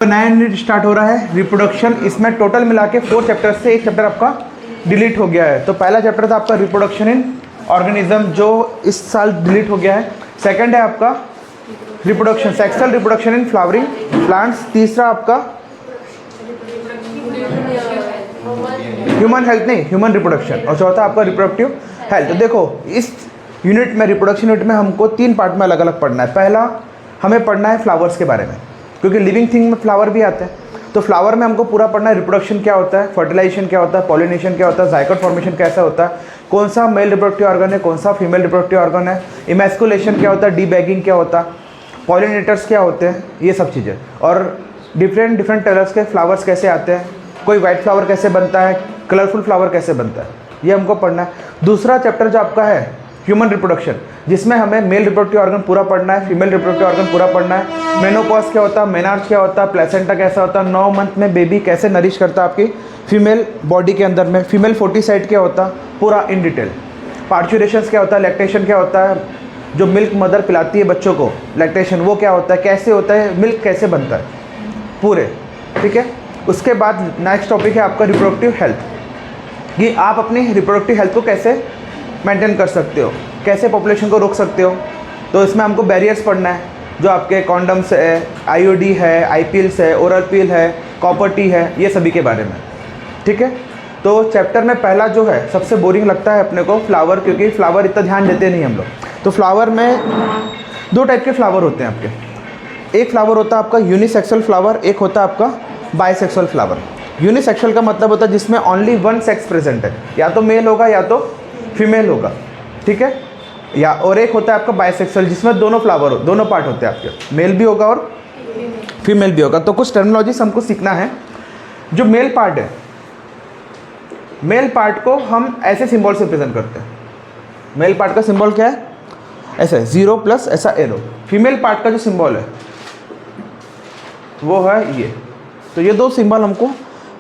नया unit start हो रहा है रिप्रोडक्शन। इसमें टोटल मिला के 4 चैप्टर से एक चैप्टर आपका डिलीट हो गया है। तो पहला चैप्टर था आपका रिप्रोडक्शन इन ऑर्गेनिज्म, जो इस साल डिलीट हो गया है। सेकंड है आपका reproduction, sexual reproduction in flowering plants. तीसरा आपका ह्यूमन हेल्थ नहीं, ह्यूमन रिप्रोडक्शन। और चौथा आपका रिप्रोडक्टिव हेल्थ। तो देखो इस यूनिट में, रिप्रोडक्शन यूनिट में हमको 3 पार्ट में अलग अलग पढ़ना है। पहला हमें पढ़ना है फ्लावर्स के बारे में, क्योंकि लिविंग थिंग में फ्लावर भी आते हैं। तो फ्लावर में हमको पूरा पढ़ना है रिप्रोडक्शन क्या होता है, फर्टिलाइजेशन क्या होता है, पॉलिनेशन क्या होता है, जाइगोट फॉर्मेशन कैसा होता है, कौन सा मेल रिप्रोडक्टिव ऑर्गन है, कौन सा फीमेल रिप्रोडक्टिव ऑर्गन है, इमैस्कुलेशन क्या होता है, डीबैगिंग क्या होता है, पॉलिनेटर्स क्या होते हैं, ये सब चीज़ें। और डिफरेंट कलर्स के फ्लावर्स कैसे आते हैं, कोई वाइट फ्लावर कैसे बनता है, कलरफुल फ्लावर कैसे बनता है, ये हमको पढ़ना है। दूसरा चैप्टर जो आपका है ह्यूमन रिप्रोडक्शन, जिसमें हमें मेल रिप्रोडक्टिव ऑर्गन पूरा पढ़ना है, फीमेल रिप्रोडक्टिव ऑर्गन पूरा पढ़ना है, मेनोपॉज क्या होता है, मेनार्च क्या होता है, प्लेसेंटा कैसा होता है, 9 मंथ में बेबी कैसे नरिश करता है आपकी फीमेल बॉडी के अंदर में, फीमेल फोर्टिसाइड क्या होता है, पूरा इन डिटेल। पार्चुरेशन क्या होता है, लैक्टेशन क्या होता है, जो मिल्क मदर पिलाती है बच्चों को, लैक्टेशन वो क्या होता है, कैसे होता है, मिल्क कैसे बनता है, पूरे। ठीक है। उसके बाद नेक्स्ट टॉपिक है आपका रिप्रोडक्टिव हेल्थ, कि आप अपनी रिप्रोडक्टिव हेल्थ को कैसे मेंटेन कर सकते हो, कैसे पॉपुलेशन को रोक सकते हो। तो इसमें हमको बैरियर्स पढ़ना है, जो आपके कॉन्डम्स है, आईओडी है, आईपीएल्स है, ओरल पील है, कॉपर टी है, ये सभी के बारे में। ठीक है। तो चैप्टर में पहला जो है सबसे बोरिंग लगता है अपने को फ्लावर, क्योंकि फ्लावर इतना ध्यान देते नहीं हम लोग। तो फ्लावर में 2 टाइप के फ्लावर होते हैं आपके। एक फ्लावर होता है आपका यूनिसेक्सुअल फ्लावर, एक होता है आपका बाइसेक्सुअल फ्लावर। यूनिसेक्सुअल का मतलब होता है जिसमें ओनली 1 सेक्स प्रेजेंट है, या तो मेल होगा या तो फीमेल होगा। ठीक है। या और एक होता है आपका बाइसेक्सुअल, जिसमें दोनों फ्लावर दोनों पार्ट होते हैं आपके, मेल भी होगा और फीमेल भी होगा। तो कुछ टर्मिनोलॉजीज हमको सीखना है। जो मेल पार्ट है, मेल पार्ट को हम ऐसे सिंबल से प्रेजेंट करते हैं। मेल पार्ट का सिंबल क्या है, ऐसे 0 प्लस ऐसा एरो। फीमेल पार्ट का जो सिंबल है वो है ये। तो ये 2 सिंबल हमको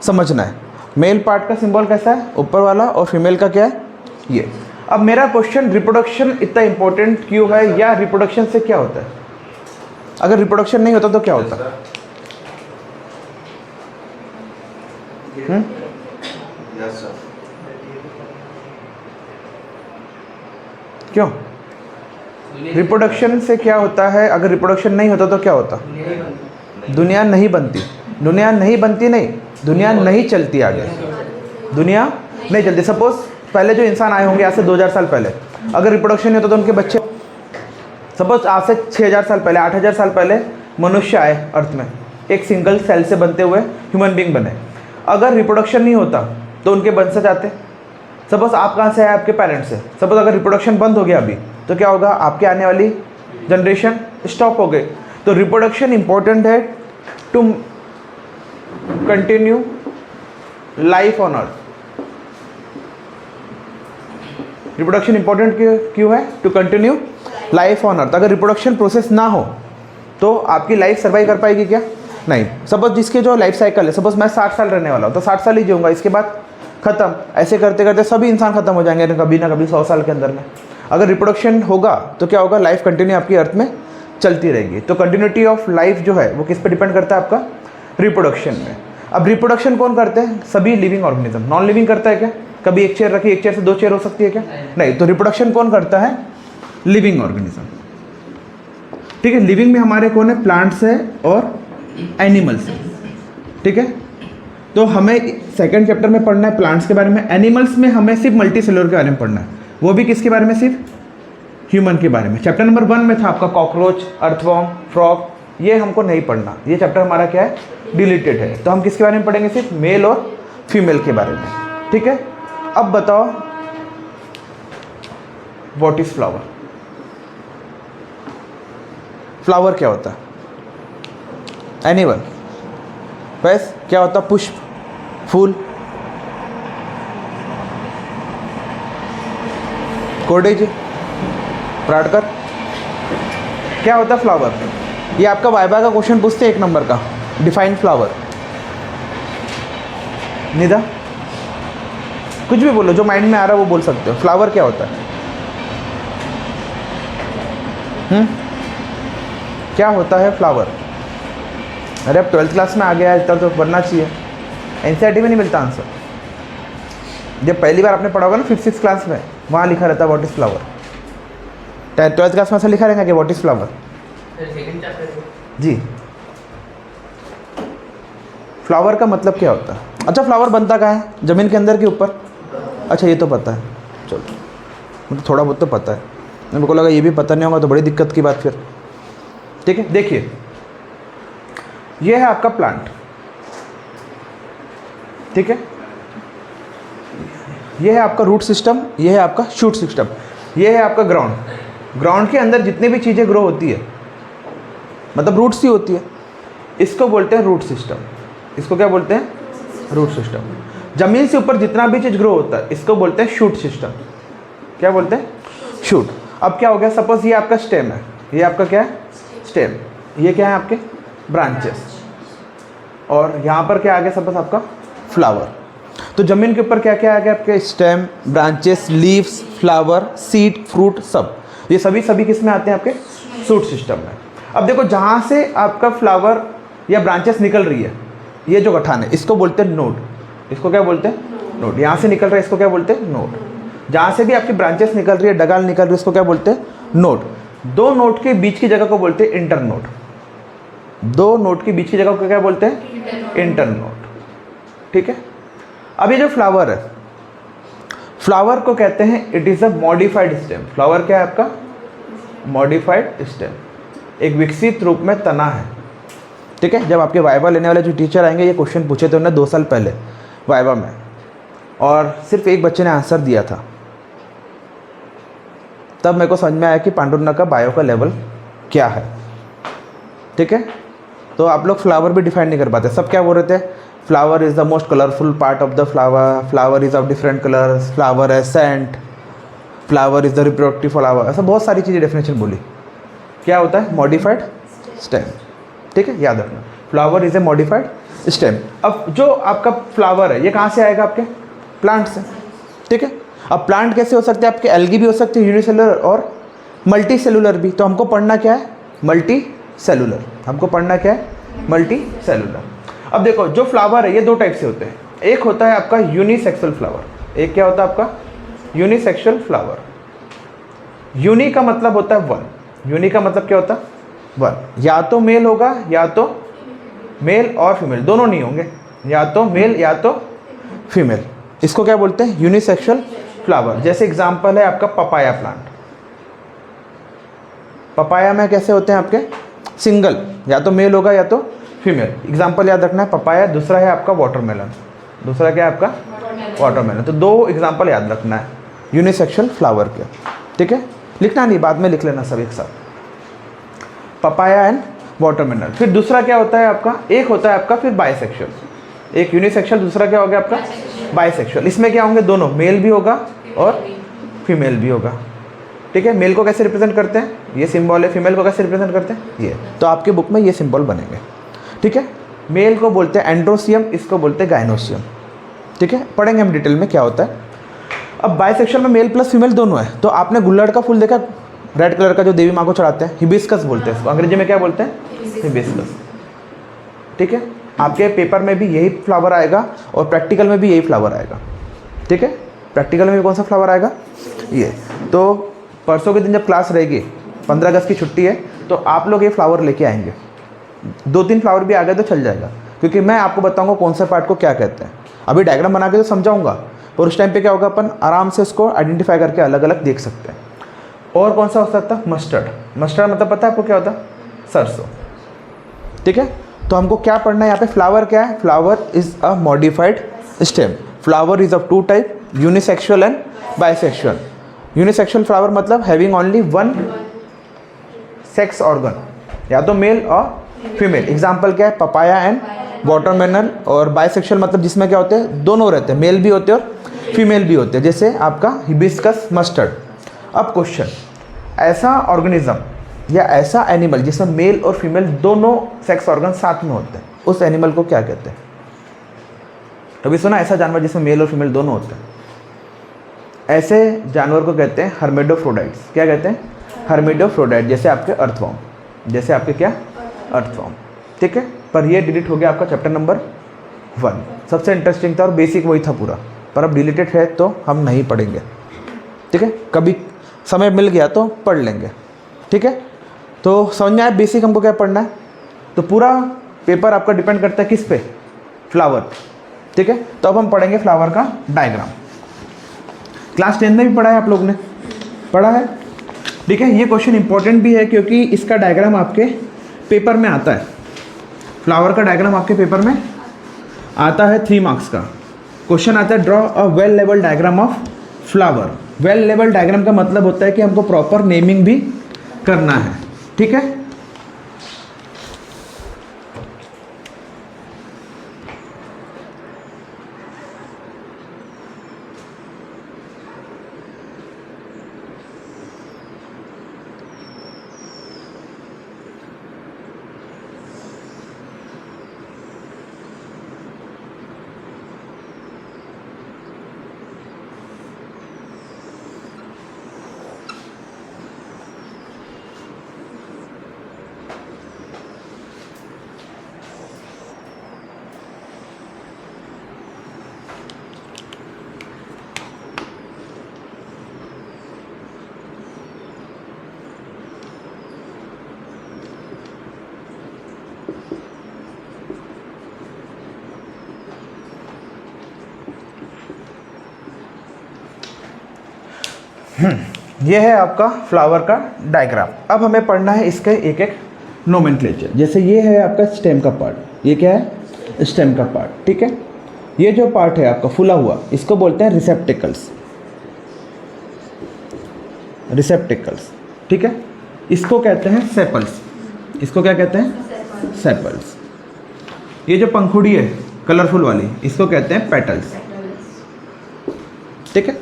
समझना है। मेल पार्ट का सिंबल कैसा है, ऊपर वाला, और फीमेल का क्या है, ये। अब मेरा क्वेश्चन, रिप्रोडक्शन इतना इंपॉर्टेंट क्यों है, या रिप्रोडक्शन से क्या होता है? अगर रिप्रोडक्शन नहीं होता तो क्या होता? क्यों? रिप्रोडक्शन से क्या होता है? अगर रिप्रोडक्शन नहीं होता तो क्या होता? दुनिया नहीं बनती। दुनिया नहीं बनती नहीं, दुनिया नहीं चलती आगे, दुनिया नहीं चलती। सपोज पहले जो इंसान आए होंगे आज से 2000 साल पहले, अगर रिप्रोडक्शन नहीं होता तो उनके बच्चे, सपोज आज से 6000 साल पहले, 8000 साल पहले मनुष्य आए अर्थ में, एक सिंगल सेल से बनते हुए ह्यूमन बींग बने। अगर रिप्रोडक्शन नहीं होता तो उनके वंशज आते। सपोज आप कहाँ से आए, आपके पेरेंट्स से। सपोज अगर रिप्रोडक्शन बंद हो गया अभी, तो क्या होगा, आपके आने वाली जनरेशन स्टॉप हो गई। तो रिप्रोडक्शन इंपॉर्टेंट है to continue life on earth. Reproduction important क्यों है? To continue life on earth. अगर रिप्रोडक्शन प्रोसेस ना हो तो आपकी लाइफ सर्वाइव कर पाएगी क्या? नहीं। सपोज जिसके जो लाइफ साइकिल है, सपोज मैं 60 साल रहने वाला हूँ, तो 60 साल ही जीऊँगा, इसके बाद खत्म। ऐसे करते करते सभी इंसान खत्म हो जाएंगे कभी ना कभी 100 साल के अंदर में। अगर रिप्रोडक्शन होगा तो क्या होगा, लाइफ कंटिन्यू आपकी अर्थ में चलती रहेगी। तो कंटिन्यूटी ऑफ लाइफ जो है वो किस पे डिपेंड करता है, आपका रिप्रोडक्शन में। अब रिप्रोडक्शन कौन करते हैं? सभी लिविंग ऑर्गेनिज्म। नॉन लिविंग करता है क्या? कभी एक चेयर रखी, एक चेयर से 2 चेयर हो सकती है क्या? नहीं। तो रिप्रोडक्शन कौन करता है? Living organism. ठीक है। लिविंग में हमारे कौन है? प्लांट्स है और एनिमल्स है। ठीक है। तो हमें सेकंड चैप्टर में पढ़ना है प्लांट्स के बारे में। एनिमल्स में हमें सिर्फ मल्टी सेलुलर के बारे में पढ़ना है, वो भी किसके बारे में? सिर्फ ह्यूमन के बारे में। चैप्टर नंबर 1 में था आपका कॉकरोच, अर्थवॉर्म, फ्रॉग, ये हमको नहीं पढ़ना। ये चैप्टर हमारा क्या है? डिलीटेड है। तो हम किसके बारे में पढ़ेंगे? सिर्फ मेल और फीमेल के बारे में। ठीक है। अब बताओ, व्हाट इज फ्लावर? फ्लावर क्या होता है? एनीवन? बस क्या होता? पुष्प, फूल, कोरडे जी, प्राटकर, क्या होता है फ्लावर? ये आपका वाइवा का क्वेश्चन पूछते हैं 1 नंबर का, डिफाइन फ्लावर। निदा, कुछ भी बोलो, जो माइंड में आ रहा है वो बोल सकते हो। फ्लावर क्या होता है? क्या होता है फ्लावर? अरे अब 12th क्लास में आ गया है, तब तो पढ़ना चाहिए। एनसीईआरटी में नहीं मिलता आंसर। जब पहली बार आपने पढ़ा होगा ना 5th-6th क्लास में, वहाँ लिखा रहता है what is flower. 12th class में ऐसा लिखा रहेगा कि व्हाट इज़ फ्लावर। जी, फ्लावर का मतलब क्या होता है? अच्छा, फ्लावर बनता कहाँ है? ज़मीन के अंदर के ऊपर? अच्छा, ये तो पता है, चलो मतलब थोड़ा बहुत तो पता है। मेरे को लगा ये भी पता नहीं होगा तो बड़ी दिक्कत की बात फिर। ठीक है, देखिए ये है आपका प्लांट, ठीक है, ये है आपका रूट सिस्टम, ये है आपका शूट सिस्टम, ये है आपका ग्राउंड। ग्राउंड के अंदर जितनी भी चीज़ें ग्रो होती है मतलब रूट्स ही होती है, इसको बोलते हैं रूट सिस्टम। इसको क्या बोलते हैं? Root system. ज़मीन से ऊपर जितना भी चीज़ ग्रो होता है इसको बोलते हैं शूट सिस्टम। क्या बोलते हैं? शूट। अब क्या हो गया, सपोज ये आपका स्टेम है, ये आपका क्या है? स्टेम। ये क्या है? आपके ब्रांचेस। और यहाँ पर क्या आ गया? सपोज आपका फ्लावर। तो ज़मीन के ऊपर क्या क्या आ गया? आपके stem, branches, leaves, flower, seed, fruit, सब। ये सभी किस में आते हैं? आपके शूट सिस्टम में। अब देखो, जहाँ से आपका फ्लावर या ब्रांचेस निकल रही है, ये जो गठान है इसको बोलते हैं नोड। इसको क्या बोलते हैं? नोड। यहाँ से निकल रहा है इसको क्या बोलते हैं? नोड। जहाँ से भी आपकी ब्रांचेस निकल रही है, डगाल निकल रही है, उसको क्या बोलते हैं? नोड। दो नोड के बीच की जगह को बोलते हैं इंटर नोड। दो नोड के बीच की जगह को क्या बोलते हैं? Inter node. ठीक है। अब ये जो फ्लावर है, फ्लावर को कहते हैं it is a modified stem. Flower क्या है आपका? मॉडिफाइड स्टेम, एक विकसित रूप में तना है। ठीक है। जब आपके वाइवा लेने वाले जो टीचर आएंगे, ये क्वेश्चन पूछे थे उन्होंने 2 साल पहले वाइवा में, और सिर्फ एक बच्चे ने आंसर दिया था। तब मेरे को समझ में आया कि पांडुरंग का बायो का लेवल क्या है। ठीक है। तो आप लोग फ्लावर भी डिफाइन नहीं कर पाते। सब क्या बोल रहे थे? Flower is the most colourful part of the flower, flower is of different colours, flower है scent, flower is the reproductive flower, ऐसा बहुत सारी चीज़ें डेफिनेशन बोली। क्या होता है? Modified stem. ठीक है, याद रखना, flower is a modified stem. अब जो आपका फ्लावर है ये कहाँ से आएगा? आपके प्लांट से। ठीक है। अब प्लांट कैसे हो सकते हैं? आपके एल्गी भी हो सकते हैं, यूनिसेलुलर और मल्टी सेलुलर भी। तो हमको पढ़ना क्या है? Multi cellular. हमको पढ़ना क्या है? Multi cellular. अब देखो, जो फ्लावर है ये 2 टाइप से होते हैं। एक होता है आपका यूनिसेक्सुअल फ्लावर। एक क्या होता है आपका? Unisexual flower. यूनि का मतलब होता है 1। यूनि का मतलब क्या होता है? 1। या तो मेल होगा, या तो मेल और फीमेल दोनों नहीं होंगे, या तो मेल या तो फीमेल। इसको क्या बोलते हैं? Unisexual flower. जैसे एग्जांपल है आपका पपाया प्लांट। पपाया में कैसे होते हैं आपके? सिंगल, या तो मेल होगा या तो फीमेल। एग्जांपल याद रखना है, पपाया। दूसरा है आपका वाटरमेलन। दूसरा क्या है आपका? वाटरमेलन। तो 2 एग्जांपल याद रखना है यूनिसेक्सुअल फ्लावर के। ठीक है। लिखना नहीं, बाद में लिख लेना सब एक साथ, पपाया एंड वाटरमेलन। फिर दूसरा क्या होता है आपका? एक होता है आपका फिर बाइसेक्सुअल। एक यूनिसेक्सुअल, दूसरा क्या हो गया आपका? बाइसेक्सुअल। इसमें क्या होंगे? दोनों, मेल भी होगा और फीमेल भी होगा। ठीक है। मेल को कैसे रिप्रेजेंट करते हैं? ये सिंबल है। फीमेल को कैसे रिप्रेजेंट करते हैं? ये। तो आपके बुक में ये सिंबल बनेंगे। ठीक है। मेल को बोलते हैं एंड्रोसियम, इसको बोलते हैं गाइनोसियम। ठीक है। पढ़ेंगे हम डिटेल में क्या होता है। अब बाइसेक्सुअल में मेल प्लस फीमेल दोनों है। तो आपने गुल्लड़ का फूल देखा, रेड कलर का, जो देवी माँ को चढ़ाते हैं? हिबिस्कस बोलते हैं इसको। अंग्रेजी में क्या बोलते हैं? हिबिस्कस। ठीक है। आपके पेपर में भी यही फ्लावर आएगा और प्रैक्टिकल में भी यही फ्लावर आएगा। ठीक है। प्रैक्टिकल में भी कौन सा फ्लावर आएगा? ये। तो परसों के दिन जब क्लास रहेगी, 15 अगस्त की छुट्टी है, तो आप लोग ये फ्लावर लेके आएंगे। 2-3 फ्लावर भी आ गए तो चल जाएगा, क्योंकि मैं आपको बताऊंगा कौन सा पार्ट को क्या कहते हैं। अभी डायग्राम बना के तो समझाऊंगा, और उस टाइम पे क्या होगा, अपन आराम से उसको आइडेंटिफाई करके अलग अलग देख सकते हैं। और कौन सा हो सकता है? मस्टर्ड। मस्टर्ड मतलब पता है आपको क्या होता है? सरसों। ठीक है। तो हमको क्या पढ़ना है यहाँ पे? फ्लावर क्या है? Flower is a modified stem. Flower is of 2 type, unisexual and bisexual. Unisexual flower मतलब हैविंग ओनली 1 सेक्स ऑर्गन, या तो मेल और फीमेल। एग्जाम्पल क्या है? Papaya and watermelon. और बाइसेक्सुअल मतलब जिसमें क्या होते हैं? दोनों रहते हैं, मेल भी होते हैं और फीमेल भी होते हैं, जैसे आपका हिबिस्कस, मस्टर्ड। अब क्वेश्चन, ऐसा ऑर्गेनिज्म या ऐसा एनिमल जिसमें मेल और फीमेल दोनों सेक्स ऑर्गन साथ में होते हैं, उस एनिमल को क्या कहते हैं? कभी सुना ऐसा जानवर जिसमें मेल और फीमेल दोनों होते हैं? ऐसे जानवर को कहते हैं हर्मेडोफ्रोडाइट्स। क्या कहते हैं? हर्मेडोफ्रोडाइट। जैसे आपके अर्थवॉर्म। जैसे आपके क्या? अर्थवॉर्म। ठीक है। पर ये डिलीट हो गया आपका चैप्टर नंबर 1। सबसे इंटरेस्टिंग था और बेसिक वही था पूरा, पर अब डिलीटेड है तो हम नहीं पढ़ेंगे, ठीक है। कभी समय मिल गया तो पढ़ लेंगे, ठीक है। तो समझ में आया बेसिक हमको क्या पढ़ना है। तो पूरा पेपर आपका डिपेंड करता है किस पे, फ्लावर, ठीक है। तो अब हम पढ़ेंगे फ्लावर का डायग्राम। क्लास 10 में भी पढ़ा है आप लोग ने, पढ़ा है, ठीक है। ये क्वेश्चन इंपॉर्टेंट भी है क्योंकि इसका डायग्राम आपके पेपर में आता है। फ्लावर का डायग्राम आपके पेपर में आता है 3 मार्क्स का। क्वेश्चन आता है draw a well level diagram of flower. Well level diagram का मतलब होता है कि हमको प्रॉपर नेमिंग भी करना है, ठीक है। ये है आपका फ्लावर का डायग्राम। अब हमें पढ़ना है इसके एक एक नोमेनक्लेचर। जैसे ये है आपका स्टेम का पार्ट, ये क्या है, स्टेम का पार्ट, ठीक है। ये जो पार्ट है आपका फूला हुआ, इसको बोलते हैं रिसेप्टिकल्स, रिसेप्टिकल्स, ठीक है। इसको कहते हैं सेपल्स, इसको क्या कहते हैं, सेपल्स। ये जो पंखुड़ी है कलरफुल वाली, इसको कहते हैं पेटल्स, ठीक है।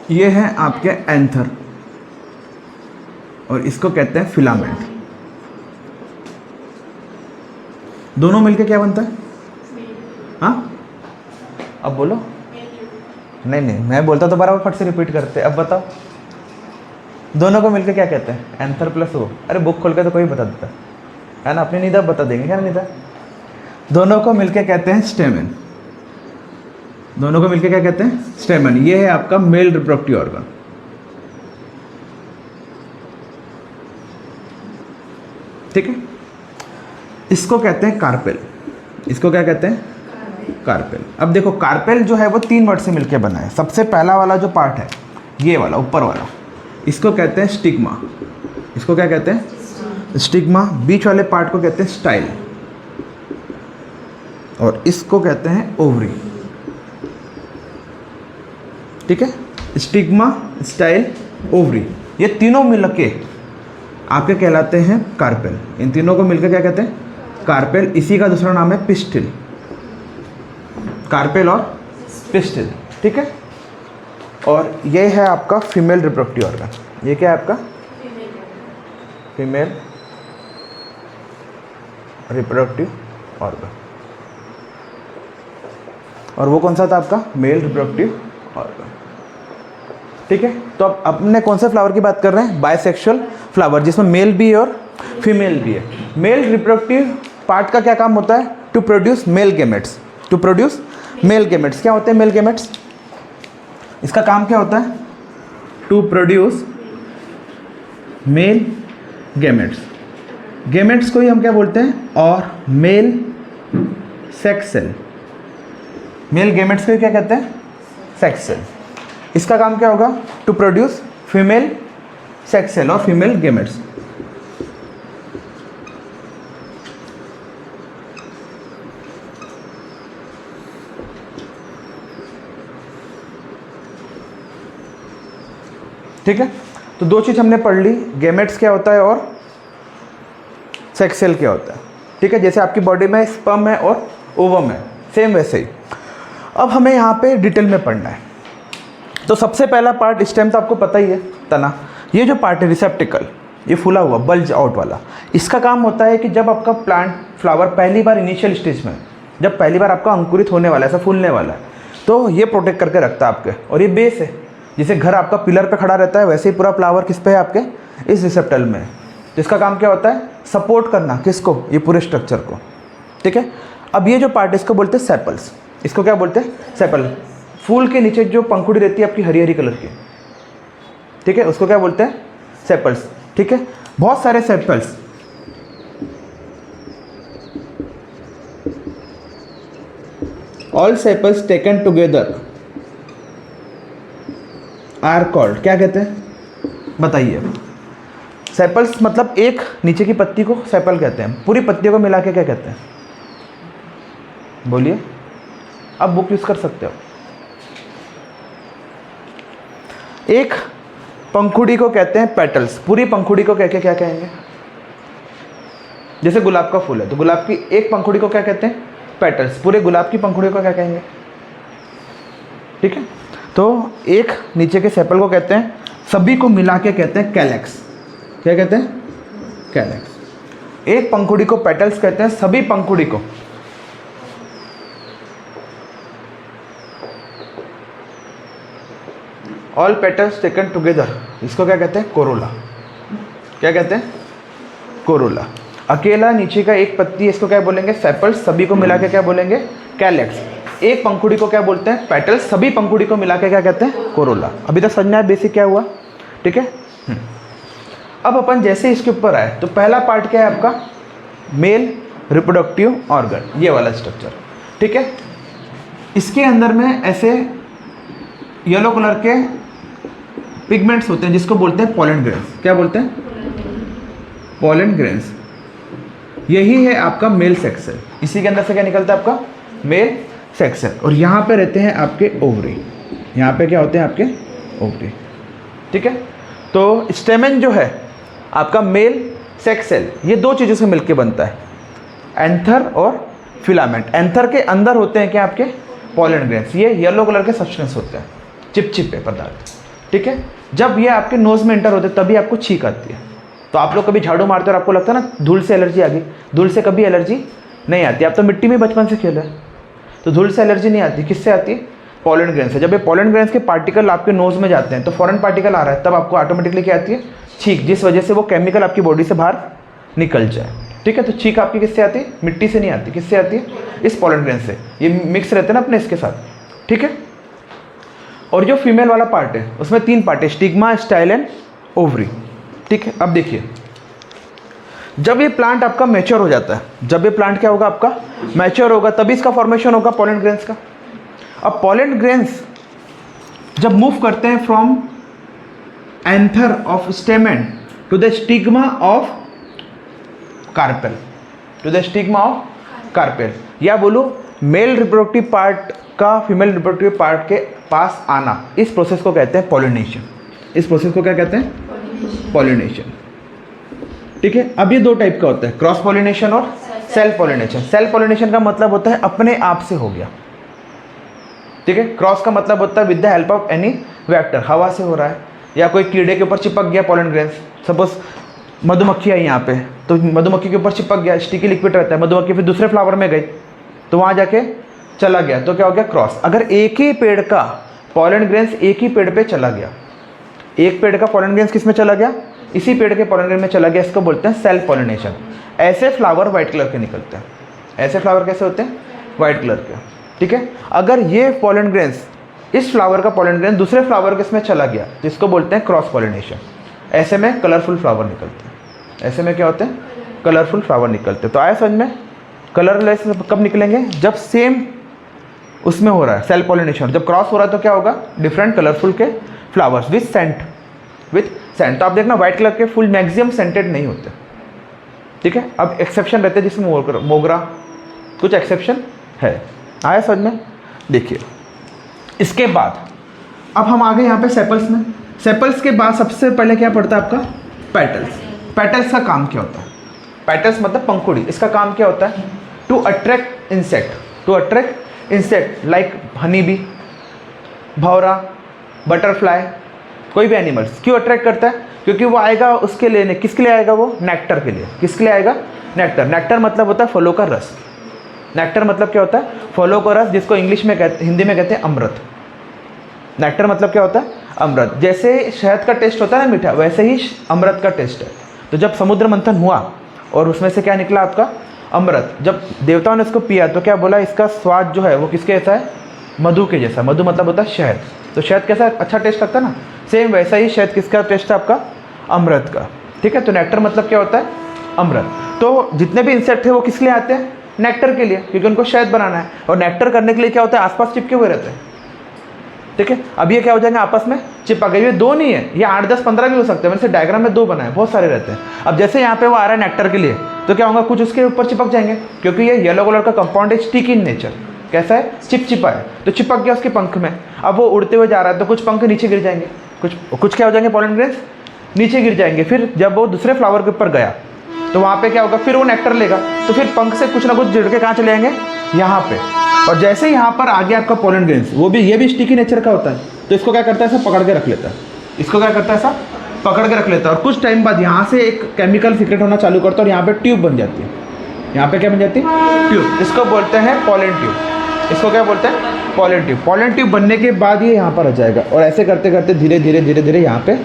ये है आपके एंथर और इसको कहते हैं फिलामेंट। दोनों मिलके क्या बनता है, हाँ अब बोलो। नहीं नहीं, मैं बोलता तो बराबर फट से रिपीट करते। अब बताओ दोनों को मिलके क्या कहते हैं, एंथर प्लस वो। अरे बुक खोल के तो कोई बता देता है ना, अपनी निदा बता देंगे क्या निदा। दोनों को मिलके कहते हैं स्टेमन, दोनों को मिलके क्या कहते हैं, स्टेमन। ये है आपका मेल रिप्रोडक्टिव ऑर्गन, ठीक है। इसको कहते हैं कार्पेल, इसको क्या कहते हैं, कार्पेल। अब देखो कार्पेल जो है वो 3 वर्ड से मिलके बना है। सबसे पहला वाला जो पार्ट है ये वाला ऊपर वाला, इसको कहते हैं स्टिग्मा, इसको क्या कहते हैं, स्टिग्मा। बीच वाले पार्ट को कहते हैं स्टाइल और इसको कहते हैं ओवरी, ठीक है। स्टिग्मा, स्टाइल, ओवरी, ये तीनों मिलके आपके कहलाते हैं कार्पेल। इन तीनों को मिलकर क्या कहते हैं, कार्पेल। इसी का दूसरा नाम है पिस्टिल, कार्पेल और पिस्टिल, ठीक है। और ये है आपका फीमेल रिप्रोडक्टिव ऑर्गन। ये क्या है आपका, फीमेल रिप्रोडक्टिव ऑर्गन। और वो कौन सा था आपका, मेल रिप्रोडक्टिव ऑर्गन, ठीक है। तो अब अपने कौन से फ्लावर की बात कर रहे हैं, बायसेक्सुअल फ्लावर, जिसमें मेल भी है और फीमेल भी है। मेल रिप्रोडक्टिव पार्ट का क्या काम होता है, to produce male gametes, to produce male gametes. क्या होते हैं मेल गेमेट्स, इसका काम क्या होता है, to produce male gametes. Gametes को ही हम क्या बोलते हैं, और male sex cell, male gametes को ही क्या कहते हैं, सेक्स सेल। इसका काम क्या होगा, to produce female sex cell और फीमेल गेमेट्स। ठीक है। तो 2 चीज़ हमने पढ़ ली, गेमेट्स क्या होता है और सेक्स सेल क्या होता है, ठीक है। जैसे आपकी बॉडी में स्पर्म है और ओवम है, सेम वैसे ही। अब हमें यहाँ पे डिटेल में पढ़ना है। तो सबसे पहला पार्ट स्टेम तो आपको पता ही है, तना। ये जो पार्ट है रिसेप्टिकल, ये फूला हुआ बल्ज आउट वाला, इसका काम होता है कि जब आपका प्लांट फ्लावर पहली बार इनिशियल स्टेज में, जब पहली बार आपका अंकुरित होने वाला है, ऐसा फूलने वाला है, तो ये प्रोटेक्ट करके रखता है आपके। और ये बेस है, जैसे घर आपका पिलर पे खड़ा रहता है, वैसे ही पूरा फ्लावर किस पे है आपके, इस रिसेप्टल में। तो इसका काम क्या होता है, सपोर्ट करना किसको, ये पूरे स्ट्रक्चर को, ठीक है। अब ये जो पार्ट है इसको बोलते हैं सेपल्स, इसको क्या बोलते हैं, सेपल। फूल के नीचे जो पंखुड़ी रहती है आपकी हरी हरी कलर की, ठीक है, उसको क्या बोलते हैं, सेपल्स, ठीक है। बहुत सारे sepals, all sepals taken together are called, क्या कहते हैं बताइए। सेपल्स मतलब एक नीचे की पत्ती को सेपल कहते हैं, पूरी पत्तियों को मिला के क्या कहते हैं, बोलिए, अब बुक यूज कर सकते हो। एक पंखुड़ी को कहते हैं पेटल्स, पूरी पंखुड़ी को कह के क्या कहेंगे, जैसे गुलाब का फूल है तो गुलाब की एक पंखुड़ी को क्या कहते हैं, पेटल्स, पूरे गुलाब की पंखुड़ी को क्या कहेंगे, ठीक है। तो एक नीचे के सेपल को कहते हैं, सभी को मिला के कहते हैं कैलेक्स, क्या कहते हैं, कैलेक्स। एक पंखुड़ी को पेटल्स कहते हैं, सभी पंखुड़ी को ऑल पेटल्स टेकन टुगेदर, इसको क्या कहते हैं, कोरोला, क्या कहते हैं, कोरोला। अकेला नीचे का एक पत्ती, इसको क्या बोलेंगे, सेपल्स, सभी को मिला के क्या बोलेंगे, कैलेक्स। एक पंखुड़ी को क्या बोलते हैं, पेटल्स, सभी पंखुड़ी को मिला के क्या कहते हैं, कोरोला। अभी तक समझना है बेसिक क्या हुआ, ठीक है। अब अपन जैसे इसके ऊपर आए तो पहला पार्ट क्या है आपका, मेल रिप्रोडक्टिव ऑर्गन, ये वाला स्ट्रक्चर, ठीक है। इसके अंदर में ऐसे येलो कलर के पिगमेंट्स होते हैं जिसको बोलते हैं पोलन ग्रेन्स, क्या बोलते हैं, पोलन ग्रेन्स। यही है आपका मेल सेक्स सेल, इसी के अंदर से क्या निकलता है आपका, मेल सेक्स सेल। और यहाँ पे रहते हैं आपके ओवरी, यहाँ पे क्या होते हैं आपके ओवरी, ठीक है। तो स्टेमेन जो है आपका मेल सेक्स सेल, ये दो चीज़ों से मिलके बनता है, एंथर और फिलामेंट। एंथर के अंदर होते हैं क्या आपके पोलन ग्रेन्स, ये येलो कलर के सब्सटेंस होते हैं, चिपचिप है पदार्थ, ठीक है। जब ये आपके नोज में एंटर होते हैं तभी आपको छींक आती है। तो आप लोग कभी झाड़ू मारते हो और आपको लगता है ना धूल से एलर्जी आ गई, धूल से कभी एलर्जी नहीं आती। आप तो मिट्टी में बचपन से खेले, तो धूल से एलर्जी नहीं आती, किससे आती है, पोलन ग्रेन से। जब ये पोलन ग्रेन्स के पार्टिकल आपके नोज में जाते हैं तो फॉरेन पार्टिकल आ रहा है, तब आपको ऑटोमेटिकली क्या आती है, छींक, जिस वजह से वो केमिकल आपकी बॉडी से बाहर निकल जाए, ठीक है। तो छींक आपकी किससे आती है, मिट्टी से नहीं आती, किससे आती है, इस पोलन ग्रेन से। ये मिक्स रहते हैं ना अपने इसके साथ, ठीक है। और जो फीमेल वाला पार्ट है उसमें तीन पार्ट है, स्टिग्मा, स्टाइलन, ओवरी, ठीक है। अब देखिए, जब ये प्लांट आपका मैच्योर हो जाता है, जब ये प्लांट क्या होगा आपका मैच्योर होगा, तभी इसका फॉर्मेशन होगा पोलन ग्रेन्स का। अब पोलन ग्रेन्स जब मूव करते हैं from anther of stamen to the stigma of carpel, to the stigma of carpel, या बोलो मेल रिप्रोडक्टिव पार्ट का फीमेल रिप्रोडक्टिव पार्ट के पास आना, इस प्रोसेस को कहते हैं पॉलिनेशन। इस प्रोसेस को क्या कहते हैं, पॉलिनेशन, ठीक है। अब ये दो टाइप का होता है, क्रॉस पॉलिनेशन और सेल्फ पॉलिनेशन। सेल्फ पॉलिनेशन का मतलब होता है अपने आप से हो गया, ठीक है। क्रॉस का मतलब होता है with the help of any vector, हवा से हो रहा है या कोई कीड़े के ऊपर चिपक गया पोलन ग्रेन्स। सपोज मधुमक्खी आई यहाँ पे, तो मधुमक्खी के ऊपर चिपक गया, स्टिकी लिक्विड रहता है, मधुमक्खी फिर दूसरे फ्लावर में गई तो वहाँ जाके चला गया, तो क्या हो गया, क्रॉस। अगर एक ही पेड़ का पोलन ग्रेन्स एक ही पेड़ पे चला गया, एक पेड़ का पोलन ग्रेन्स किस में चला गया, इसी पेड़ के पोलन ग्रेन में चला गया, इसको बोलते हैं सेल्फ पॉलिनेशन। ऐसे फ्लावर वाइट कलर के निकलते हैं, ऐसे फ्लावर कैसे होते हैं, वाइट कलर के, ठीक है। अगर ये पोलन ग्रेन्स, इस फ्लावर का पोलन ग्रेन दूसरे फ्लावर के इसमें चला गया तो इसको बोलते हैं क्रॉस पॉलिनेशन। ऐसे में कलरफुल फ्लावर निकलते हैं, ऐसे में क्या होते हैं, कलरफुल फ्लावर निकलते हैं। तो आया समझ में, कलरलेस कब निकलेंगे, जब सेम उसमें हो रहा है सेल्फ पॉलिनेशन। जब क्रॉस हो रहा है तो क्या होगा, डिफरेंट कलरफुल के flowers with scent, with scent. तो आप देखना व्हाइट कलर के फुल मैक्सिमम सेंटेड नहीं होते, ठीक है। अब एक्सेप्शन रहते हैं जिसमें मोगरा, कुछ एक्सेप्शन है। आया समझ में, देखिए इसके बाद अब हम आ गए यहाँ पे सेपल्स में। सेपल्स के बाद सबसे पहले क्या पड़ता है आपका, पेटल्स। पेटल्स का काम क्या होता है, पेटल्स मतलब पंखुड़ी, इसका काम क्या होता है, to attract insect, to attract insect like honey bee, भौरा, बटरफ्लाई, कोई भी एनिमल्स। क्यों अट्रैक्ट करता है, क्योंकि वो आएगा उसके लिए, किसके लिए आएगा वो, नेक्टर के लिए। किसके लिए आएगा, नेक्टर। नेक्टर मतलब होता है फलों का रस। नेक्टर मतलब क्या होता है, फलों का रस, जिसको इंग्लिश में कहते, हिंदी में कहते हैं अमृत। नेक्टर मतलब क्या होता है, अमृत। जैसे शहद का टेस्ट होता है ना मीठा, वैसे ही अमृत का टेस्ट है। तो जब समुद्र मंथन हुआ और उसमें से क्या निकला आपका अमृत। जब देवताओं ने इसको पिया तो क्या बोला, इसका स्वाद जो है वो किसके जैसा है, मधु के जैसा। मधु मतलब होता है शहद, तो शहद कैसा अच्छा टेस्ट लगता है ना, सेम वैसा ही शहद किसका टेस्ट है आपका, अमृत का। ठीक है, तो नेक्टर मतलब क्या होता है, अमृत। तो जितने भी इंसेक्ट है वो किस लिए आते हैं, नेक्टर के लिए, क्योंकि उनको शहद बनाना है। और नेक्टर करने के लिए क्या होता है, आसपास चिपके हुए रहते हैं। ठीक है, अब ये क्या हो जाएंगे, आपस में चिपक गए। ये दो नहीं है, ये 8, 10, 15 भी हो सकते हैं। मैंने से डायग्राम में 2 बनाए, बहुत सारे रहते हैं। अब जैसे यहाँ पे वो आ रहा है नेक्टर के लिए, तो क्या होगा, कुछ उसके ऊपर चिपक जाएंगे, क्योंकि ये येलो कलर का कंपाउंड है, स्टिकी इन नेचर। कैसा है, चिपचिपा है, तो चिपक गया उसके पंख में। अब वो उड़ते हुए जा रहा है तो कुछ पंख नीचे गिर जाएंगे, कुछ क्या हो जाएंगे, पॉलन ग्रेन्स नीचे गिर जाएंगे। फिर जब वो दूसरे फ्लावर के ऊपर गया तो वहाँ पे क्या होगा, फिर वो नेक्टर लेगा, तो फिर पंख से कुछ ना कुछ जुड़ के कहाँ चले जाएंगे, यहाँ पे। और जैसे ही यहाँ पर आ गया आपका पॉलन ग्रेन्स, वो भी ये भी स्टिकी नेचर का होता है, तो इसको क्या करता है, ऐसा पकड़ के रख लेता है। इसको क्या करता है, ऐसा पकड़ के रख लेता है। और कुछ टाइम बाद यहाँ से एक केमिकल सीक्रेट होना चालू करता है, और यहाँ पे ट्यूब बन जाती है। यहाँ पे क्या बन जाती है, ट्यूब। इसको बोलते हैं पॉलन ट्यूब। इसको क्या बोलते हैं, पॉलन ट्यूब। पॉलन ट्यूब बनने के बाद ये यहाँ पर आ जाएगा, और ऐसे करते करते धीरे धीरे धीरे धीरे यहाँ पे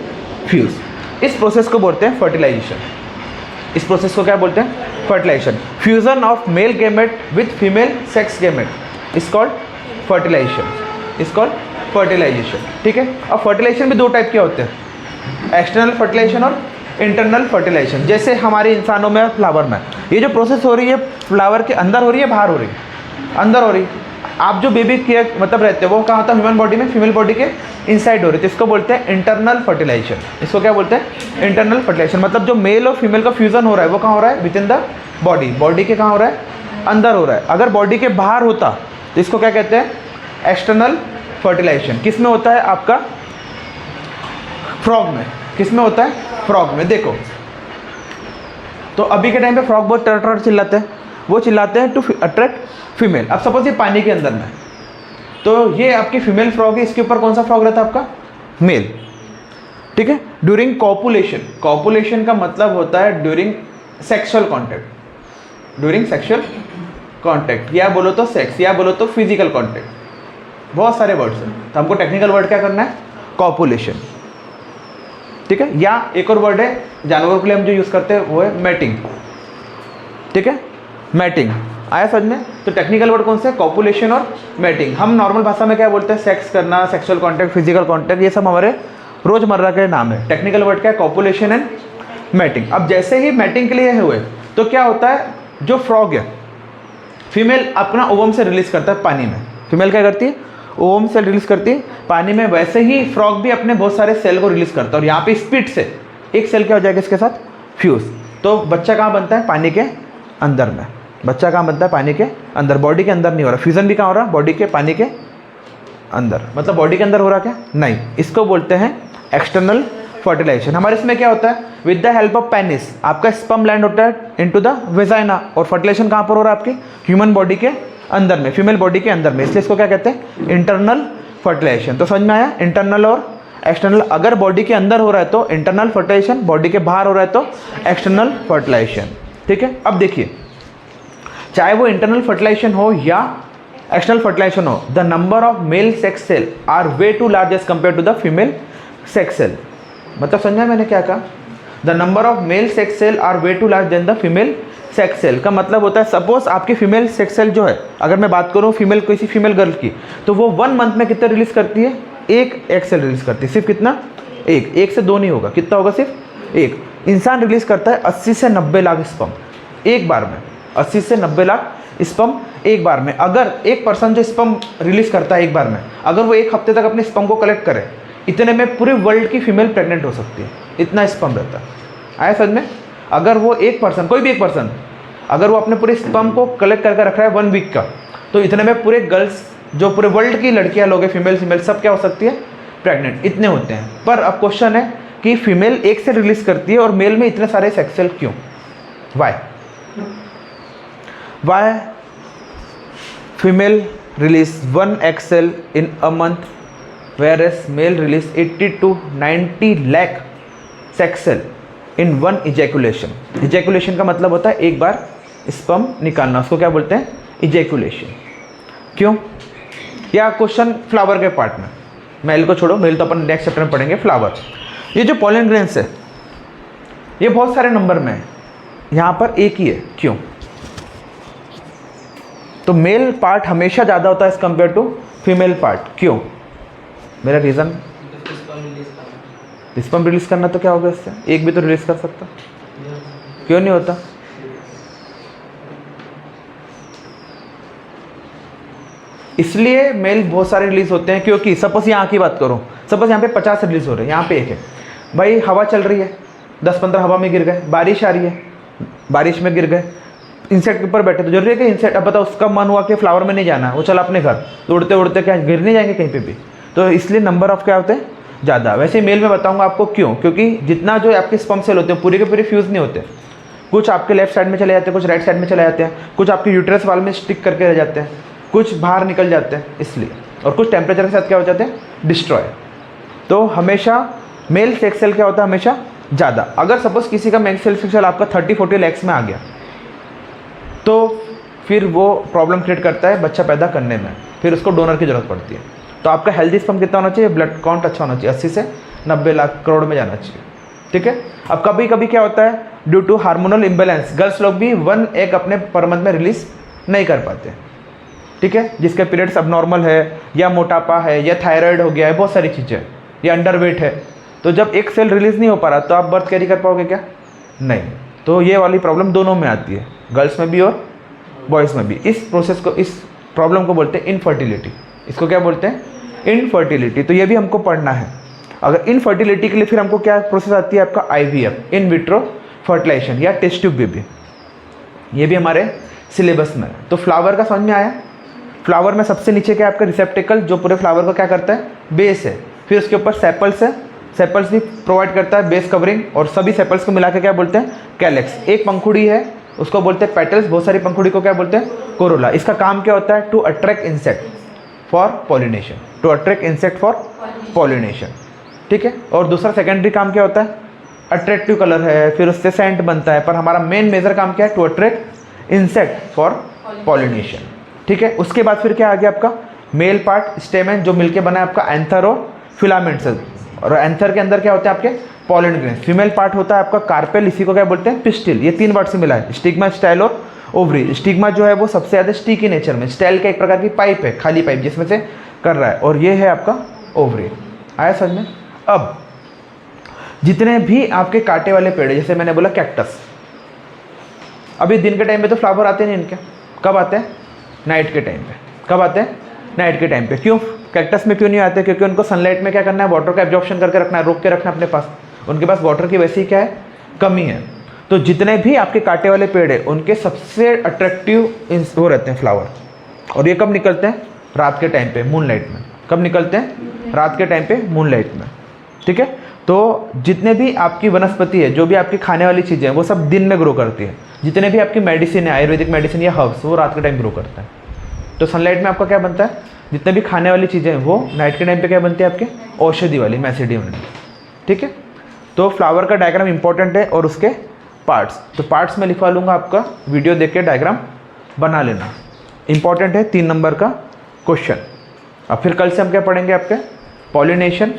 फ्यूज। इस प्रोसेस को बोलते हैं फर्टिलाइजेशन। इस प्रोसेस को क्या बोलते हैं, fertilisation. Fusion of male gamete with female sex gamete is called fertilisation. Is called fertilisation. ठीक है, अब फर्टिलाइजेशन भी 2 टाइप के होते हैं, एक्सटर्नल फर्टिलाइजेशन और इंटरनल फर्टिलाइजेशन। जैसे हमारे इंसानों में, फ्लावर में, ये जो प्रोसेस हो रही है फ्लावर के अंदर हो रही है, बाहर हो रही है, अंदर हो रही है। आप जो बेबी के मतलब रहते हैं वो कहाँ होता है, ह्यूमन बॉडी में, फीमेल बॉडी के इनसाइड हो रही है, तो इसको बोलते हैं इंटरनल फर्टिलाइजेशन। इसको क्या बोलते हैं, इंटरनल फर्टिलाइजेशन। मतलब जो मेल और फीमेल का फ्यूजन हो रहा है वो कहाँ हो रहा है, with in the body. Body के कहाँ हो रहा है, अंदर हो रहा है। अगर बॉडी के बाहर होता तो इसको क्या कहते हैं, एक्सटर्नल फर्टिलाइजेशन। किस में होता है आपका, फ्रॉग में। किस में होता है, फ्रॉग में। देखो तो अभी के टाइम पे फ्रॉग बहुत टर चिल्लाते हैं, वो चिल्लाते हैं टू अट्रैक्ट फीमेल। अब सपोज ये पानी के अंदर में, तो ये आपकी फीमेल फ्रॉग है, इसके ऊपर कौन सा फ्रॉग रहता है आपका, मेल। ठीक है, ड्यूरिंग कॉपुलेशन। कॉपुलेशन का मतलब होता है during sexual contact. During sexual contact, या बोलो तो सेक्स, या बोलो तो फिजिकल कॉन्टैक्ट, बहुत सारे वर्ड्स हैं। तो हमको टेक्निकल वर्ड क्या करना है, कॉपुलेशन। ठीक है, या एक और वर्ड है जानवरों के लिए हम जो यूज़ करते हैं वो है मैटिंग। ठीक है, मैटिंग आया समझ में। तो टेक्निकल वर्ड कौन से, कॉपुलेशन और मैटिंग। हम नॉर्मल भाषा में क्या बोलते हैं, सेक्स करना, सेक्सुअल कॉन्टैक्ट, फिजिकल कॉन्टैक्ट, ये सब हमारे रोजमर्रा के नाम है। टेक्निकल वर्ड क्या है, कॉपुलेशन एंड मैटिंग। अब जैसे ही मैटिंग के लिए हुए तो क्या होता है, जो फ्रॉग है फीमेल अपना ओवम से रिलीज करता है पानी में। फीमेल क्या करती है, ओवम से रिलीज करती है पानी में। वैसे ही फ्रॉग भी अपने बहुत सारे सेल को रिलीज करता है, और यहाँ पे स्पीड से एक सेल क्या हो जाएगा इसके साथ, फ्यूज। तो बच्चा कहाँ बनता है, पानी के अंदर में। बच्चा कहाँ बनता है, पानी के अंदर, बॉडी के अंदर नहीं हो रहा। फ्यूजन भी कहाँ हो रहा है, बॉडी के, पानी के अंदर। मतलब बॉडी के अंदर हो रहा क्या, नहीं। इसको बोलते हैं एक्सटर्नल फर्टिलाइजेशन। हमारे इसमें क्या होता है, with the help of penis आपका स्पर्म लैंड होता है इनटू द वेजाइना, और फर्टिलाइजेशन कहाँ पर हो रहा है, आपकी ह्यूमन बॉडी के अंदर में, फीमेल बॉडी के अंदर में। इसलिए इसको क्या कहते हैं, इंटरनल फर्टिलाइजेशन। तो समझ में आया, इंटरनल और एक्सटर्नल। अगर बॉडी के अंदर हो रहा है तो इंटरनल फर्टिलाइजेशन, बॉडी के बाहर हो रहा है तो एक्सटर्नल फर्टिलाइजेशन। ठीक है, अब देखिए, चाहे वो इंटरनल फर्टिलाइजेशन हो या एक्सटर्नल फर्टिलाइजेशन हो, the number of male sex cell are way too large as compare to the female sex cell. मतलब समझा मैंने क्या कहा, the number of male sex cell are way too large than the female sex cell. का मतलब होता है, suppose आपकी फीमेल सेक्स सेल जो है, अगर मैं बात करूँ फीमेल, किसी फीमेल गर्ल की, तो वो 1 मंथ में कितना रिलीज करती है, एक एग सेल रिलीज करती है। सिर्फ कितना, एक से 2 नहीं होगा, कितना होगा, सिर्फ एक। इंसान रिलीज करता है 80 से 90 लाख स्पर्म एक बार में, 80 से 90 लाख स्पर्म एक बार में। अगर एक पर्सन जो स्पर्म रिलीज करता है एक बार में, अगर वो 1 हफ्ते तक अपने स्पर्म को कलेक्ट करे, इतने में पूरे वर्ल्ड की फीमेल प्रेग्नेंट हो सकती है, इतना स्पर्म रहता है। आया समझ में। अगर वो एक पर्सन, कोई भी एक पर्सन, अगर वो अपने पूरे स्पर्म को कलेक्ट करके रख रहा है 1 वीक का, तो इतने में पूरे गर्ल्स, जो पूरे वर्ल्ड की लड़कियां लोग हैं, फीमेल सब क्या हो सकती है, प्रेग्नेंट, इतने होते हैं। पर अब क्वेश्चन है कि फीमेल एक से रिलीज करती है और मेल में इतने सारे सेक्स सेल क्यों, why female release 1 egg cell in a month whereas male release 80 to 90 lakh sex cell in 1 ejaculation। ejaculation का मतलब होता है एक बार स्पर्म निकालना, उसको क्या बोलते हैं, ejaculation। क्यों, या क्वेश्चन फ्लावर के पार्ट में, मेल को छोड़ो, मेल तो अपन नेक्स्ट चैप्टर में पढ़ेंगे। फ्लावर, ये जो पॉलन ग्रेन्स है ये बहुत सारे नंबर में है, यहाँ पर एक ही है, क्यों? तो मेल पार्ट हमेशा ज़्यादा होता है as compare to female part, क्यों? मेरा रीज़न, स्पर्म रिलीज करना तो क्या होगा इससे? एक भी तो रिलीज कर सकता, क्यों नहीं होता? इसलिए मेल बहुत सारे रिलीज होते हैं, क्योंकि सपोज यहाँ की बात करो, सपोज यहाँ पे 50 रिलीज हो रहे हैं, यहाँ पे एक है भाई, हवा चल रही है, 10-15 हवा में गिर गए, बारिश आ रही है, बारिश में गिर गए, इंसेक्ट के ऊपर बैठे, तो जरूरी है कि इंसेक्ट, अब बताओ उसका मन हुआ कि फ्लावर में नहीं जाना, वो चला अपने घर, तो उड़ते उड़ते क्या गिर नहीं जाएंगे कहीं पे भी? तो इसलिए नंबर ऑफ क्या होते हैं ज़्यादा। वैसे मेल में बताऊंगा आपको क्यों, क्योंकि जितना जो आपके स्पर्म सेल होते हैं पूरे के पूरे फ्यूज़ नहीं होते, कुछ आपके लेफ्ट साइड में चले जाते हैं, कुछ राइट साइड में चले जाते हैं, कुछ आपके यूट्रस वाल में स्टिक करके रह जाते हैं, कुछ बाहर निकल जाते हैं इसलिए, और कुछ टेम्परेचर के साथ क्या हो जाते हैं, डिस्ट्रॉय। तो हमेशा मेल सेक्स सेल क्या होता है, हमेशा ज़्यादा। अगर सपोज किसी का मेल सेल आपका 30-40 लैक्स में आ गया, तो फिर वो प्रॉब्लम क्रिएट करता है बच्चा पैदा करने में, फिर उसको डोनर की ज़रूरत पड़ती है। तो आपका हेल्दी स्पर्म कितना होना चाहिए, ब्लड काउंट अच्छा होना चाहिए, 80 से 90 लाख करोड़ में जाना चाहिए, ठीक है। अब कभी कभी क्या होता है, due to hormonal imbalance girls लोग भी 1 एग अपने पर मंथ में रिलीज नहीं कर पाते, ठीक है, जिसके पीरियड्स अब नॉर्मल है, या मोटापा है, या थायराइड हो गया है, बहुत सारी चीज़ें, या अंडरवेट है। तो जब एक सेल रिलीज़ नहीं हो पा रहा तो आप बर्थ कैरी कर पाओगे क्या? नहीं। तो ये वाली प्रॉब्लम दोनों में आती है, गर्ल्स में भी और बॉयज़ में भी। इस प्रोसेस को, इस प्रॉब्लम को बोलते हैं इनफर्टिलिटी। इसको क्या बोलते हैं, इनफर्टिलिटी। तो ये भी हमको पढ़ना है। अगर इनफर्टिलिटी के लिए फिर हमको क्या प्रोसेस आती है, आपका IVF, इन विट्रो फर्टिलाइजेशन, या टेस्ट ट्यूब बेबी, ये भी हमारे सिलेबस में है। तो फ्लावर का समझ में आया। फ्लावर में सबसे नीचे क्या है आपका रिसेप्टिकल, जो पूरे फ्लावर को क्या करता है, बेस है। फिर उसके ऊपर सेपल्स है, सेपल्स भी प्रोवाइड करता है बेस कवरिंग, और सभी सेपल्स को मिला के क्या बोलते हैं, कैलेक्स। एक पंखुड़ी है उसको बोलते हैं पेटल्स, बहुत सारी पंखुड़ी को क्या बोलते हैं, कोरोला। इसका काम क्या होता है, to attract insect for pollination, to attract insect for pollination, ठीक है। और दूसरा सेकेंडरी काम क्या होता है, अट्रैक्टिव कलर है, फिर उससे सेंट बनता है, पर हमारा मेन मेजर काम क्या है, to attract insect for pollination, ठीक है। उसके बाद फिर क्या आ गया आपका मेल पार्ट, स्टेमन, जो मिलके बना है आपका एंथर और फिलामेंट से, और एंथर के अंदर क्या होते हैं आपके पॉलन ग्रेन्स। फीमेल पार्ट होता है आपका कार्पेल, इसी को क्या बोलते हैं, पिस्टिल। ये 3 वर्ड से मिला है, स्टिग्मा, स्टाइल और ओवरी। स्टिग्मा जो है वो सबसे ज़्यादा स्टिकी नेचर में, स्टाइल का एक प्रकार की पाइप है, खाली पाइप जिसमें से कर रहा है, और ये है आपका ओवरी। आया समझ में। अब जितने भी आपके कांटे वाले पेड़, जैसे मैंने बोला कैक्टस, अभी दिन के टाइम पे तो फ्लावर आते नहीं इनके, कब आते हैं, नाइट के टाइम पे। कब आते हैं, नाइट के टाइम पे। क्यों कैक्टस में क्यों नहीं आते, क्योंकि उनको सनलाइट में क्या करना है, वाटर का एब्जॉर्प्शन करके रखना है, रोक के रखना है अपने पास, उनके पास वाटर की वैसी क्या है, कमी है। तो जितने भी आपके कांटे वाले पेड़ है उनके सबसे अट्रैक्टिव वो रहते हैं फ्लावर, और ये कब निकलते हैं, रात के टाइम पे, मूनलाइट में। कब निकलते हैं, रात के टाइम पे, मूनलाइट में, ठीक है। तो जितने भी आपकी वनस्पति है, जो भी आपकी खाने वाली चीज़ें हैं, वो सब दिन में ग्रो करती है। जितने भी आपकी मेडिसिन है, आयुर्वेदिक मेडिसिन या हर्ब्स, वो रात के टाइम ग्रो करता है। तो सनलाइट में आपका क्या बनता है, जितने भी खाने वाली चीज़ें हैं वो नाइट के टाइम पे क्या बनती है आपके, औषधि वाली, मैसिडियम, ठीक है। तो फ्लावर का डायग्राम इंपॉर्टेंट है, और उसके पार्ट्स, तो पार्ट्स में लिखवा लूँगा, आपका वीडियो देख के डायग्राम बना लेना, इंपॉर्टेंट है, 3 नंबर का क्वेश्चन। अब फिर कल से हम क्या पढ़ेंगे, आपके पॉलिनेशन,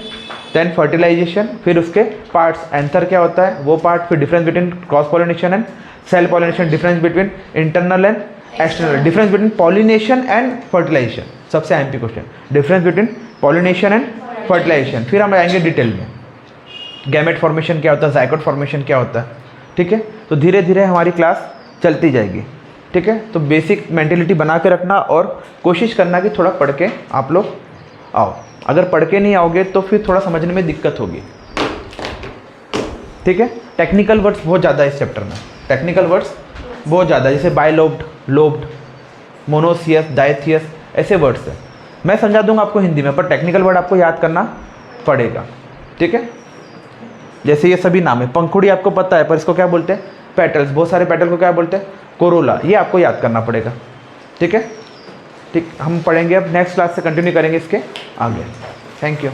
देन फर्टिलाइजेशन, फिर उसके पार्ट्स, एंथर क्या होता है वो पार्ट, फिर difference between cross pollination and self pollination, difference between internal and external, difference between pollination and fertilisation, सबसे IMP question, difference between pollination and fertilisation. फिर हम आएंगे डिटेल में, गैमेट फॉर्मेशन क्या होता है, जायकोट फॉर्मेशन क्या होता है, ठीक है। तो धीरे धीरे हमारी क्लास चलती जाएगी, ठीक है। तो बेसिक मेंटेलिटी बना के रखना, और कोशिश करना कि थोड़ा पढ़ के आप लोग आओ। अगर पढ़ के नहीं आओगे तो फिर थोड़ा समझने में दिक्कत होगी, ठीक है। टेक्निकल वर्ड्स बहुत ज़्यादा है इस चैप्टर में, टेक्निकल वर्ड्स बहुत ज़्यादा, जैसे बायलोब्ड, लोब्ड, मोनोसियस, डायथियस, ऐसे वर्ड्स हैं। मैं समझा दूंगा आपको हिंदी में, पर टेक्निकल वर्ड आपको याद करना पड़ेगा, ठीक है। जैसे ये सभी नाम है, पंखुड़ी आपको पता है, पर इसको क्या बोलते हैं, पेटल्स, बहुत सारे पेटल को क्या बोलते हैं, कोरोला, ये आपको याद करना पड़ेगा, ठीक है। ठीक, हम पढ़ेंगे अब, नेक्स्ट क्लास से कंटिन्यू करेंगे इसके आगे। Thank you.